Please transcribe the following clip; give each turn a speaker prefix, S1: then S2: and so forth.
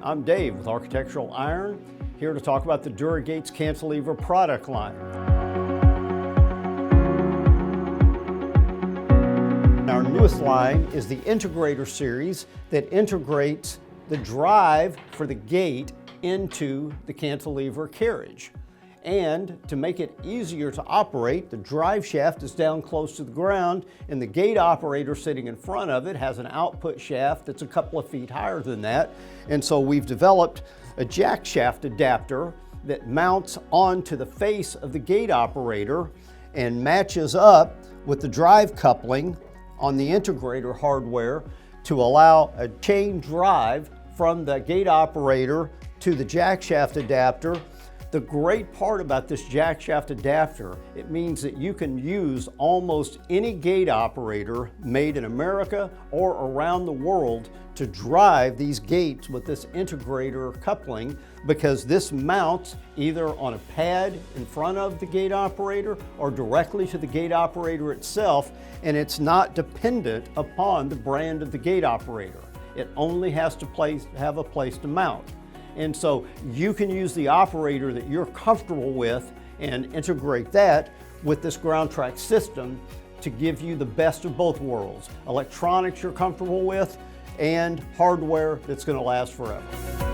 S1: I'm Dave with Architectural Iron, here to talk about the Dura-Gates Cantilever product line. Our newest line is the Integrator series that integrates the drive for the gate into the cantilever carriage. And to make it easier to operate, the drive shaft is down close to the ground and the gate operator sitting in front of it has an output shaft that's a couple of feet higher than that. And so we've developed a jack shaft adapter that mounts onto the face of the gate operator and matches up with the drive coupling on the integrator hardware to allow a chain drive from the gate operator to the jack shaft adapter. The great part about this jack shaft adapter, it means that you can use almost any gate operator made in America or around the world to drive these gates with this integrator coupling, because this mounts either on a pad in front of the gate operator or directly to the gate operator itself, and it's not dependent upon the brand of the gate operator. It only has to have a place to mount. And so you can use the operator that you're comfortable with and integrate that with this ground track system to give you the best of both worlds. Electronics you're comfortable with and hardware that's going to last forever.